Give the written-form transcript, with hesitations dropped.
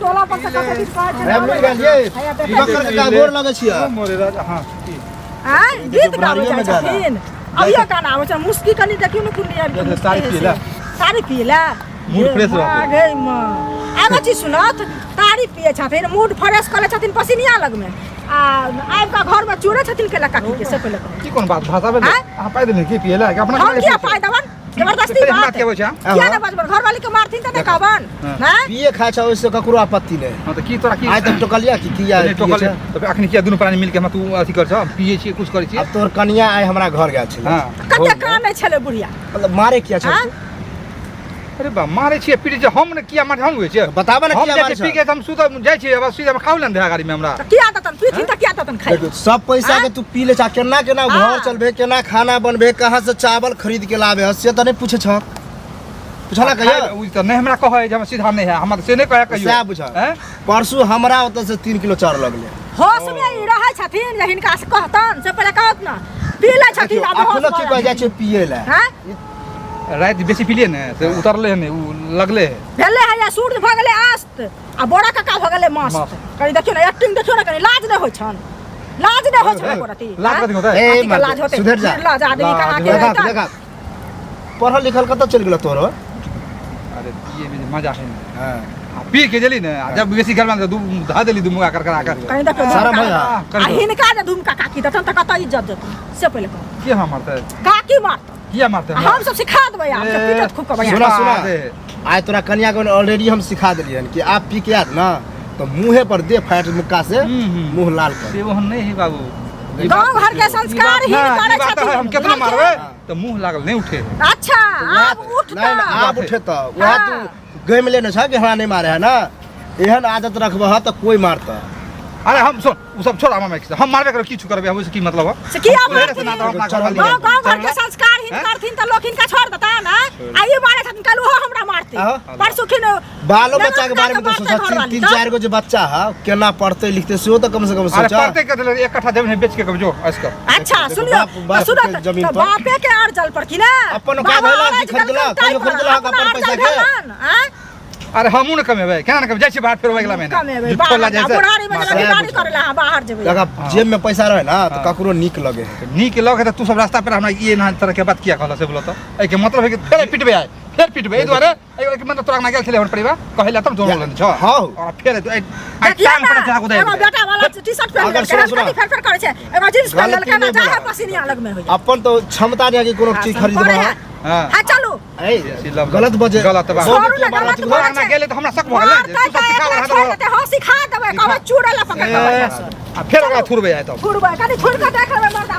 टोला पर से कते दिन कह अरे मिल गेलिए बकर के गोर लगे छिया मोरे राजा हां हां गीत गाबै छथिन अभियो गाना आबै छ मुस्की कनी देखियो न कुंडी आबि सारी पीला मूड फ्रेश रहत गे मां आबै छी सुनत तारी पिए छथिन मूड फ्रेश करे छथिन पसीनिया लग में आ आब का घर में चूड़े छथिन के लका के से पहले की कोन बात भाषा में आ पाइ देने की पिएला कि अपना हम क्या पाइ दवन जबरदस्ती बात के होय छ क्या ना बजबर घर वाली के मारथिन त कहबन हां पिए खाय छ ओइसे ककरो आपत्ति नै हां त की तोरा की आइ त टोकलिया की किया टोकल त अखनी किया दुनु प्राणी मिल के हम तू अथी कर छ पिए छी कुछ करै छी अब तोर कनिया आइ हमरा घर गेल छै हां कते कान नै छले बुढ़िया मतलब मारे किया छ अरे बा मारे छी पीटे छ हम ने किया मार हम होय छै बताबे ना किया मारे पी के हम सुत जाय छी अब सीधा खाउ लन दे गाड़ी में हमरा किया ततन पीथिन त किया ततन खाइ सब पैसा के तू पी ले छ केना केना घर चलबे केना खाना बनबे कहां से चावल खरीद के लाबे से त नै पूछे छ पूछला कहियो उ त नै हमरा कहै जे हम सीधा नै है हमरा से नै कहै कहियो से बुझा परसू हमरा ओत से 3 किलो चाउर लगले होश में ई रहै छथिन जे हिनका से कहतन से पहिले कहत ना पी ले छथिन अब अखनो की कह जाय छै पिए ले हां रात बेसी पिलिए ने से उतरले ने उ लगले भेले है या सूरज भ गेले आस्त आ बोरा काका भ गेले मस्त कनी देखियो ना एक्टिंग देखियो ना कनी लाज नै होय छन लाज नै होय छन कोरती लाज कथि होता ए लाज होते सुधर जा लाज आदमी कहा के देखा पढ़ल लिखल कत चल गेल तोरो अरे ये में मजा है हां पी के जली ने जब बेसी घर में धा देली दुमुगा कर कनी देखियो सारा भैया आ हिनका जे धुमका काकी दतन त कत इज्जत देत से पहिले कह के हम मारते काकी मारत किया मारते हम सब सिखा देबै आप सब पीटत खूब के सुना सुना आज तोरा कन्या को ऑलरेडी हम सिखा देलियन कि आप पी के आत ना तो मुंहे पर दे फाट मुक्का से मुंह लाल कर से वो हम नहीं है बाबू गांव घर के संस्कार ही करे छथिन हम कितना मारबे तो मुंह लागल नहीं उठे अच्छा अब उठ नहीं आप उठे तो वह तू गम लेने छ कि हमरा नहीं मारे है ना एहन आदत रखबह त कोई मारता अरे हम सुन उ सब छोड़ हम हम मारबे कर की छु करबे हम की मतलब से किया गांव घर के संस्कार ही करथिन त लोग इनका छोड़ देता ना आइए मारे छथिन कल वो हमरा मारते परसु खिन बालो बच्चा के बारे में तो सोचा 3-4 गो जो बच्चा है केना पढ़ते लिखते से तो कम से कम सोचा अरे पढ़ते के एक कट्ठा जमीन बेच के जो इसका अच्छा सुनियो सुनो बापे के अर्जल पर कि ना अपन का भेला कि खरीदला कहियो खरीदला अपन पैसा के अरे हमू न कमेबै केना न कमे जाय छी बाहर फेर अगला महीना कमेबै बुढ़ारी में गाड़ी करेला बाहर जेबै लगा जेब में पैसा रहे ना तो ककरो नीक लगे नीक लगे त तू सब रास्ता पर हमरा ये ना तरह के बात किया कहला से बोलो तो ए के मतलब है कि फेर पिटबे आय फेर पिटबे ए द्वारे ए के मतलब तोरा ना गेल छले हमर परिवार कहला तब जोन लन छ हां और फेर आई टाइम पर जाको दे एगो बेटा वाला टी-शर्ट पहन के फेर फेर करे छै एगो जींस पहन के ना चाहे पसीनिया लग में होय अपन तो क्षमता नहीं है कि कोनो चीज खरीदबा हां चलो गलत बजे गलत बात ना गेले तो हमरा शक भ गेल तू सब सिखा रहा त हां सिखा देबै कहबै चूड़ा ला पकड़ के आ फेर ओकरा थुरबे आय तो थुरबै कनी थुर के देख लेबै मर्दा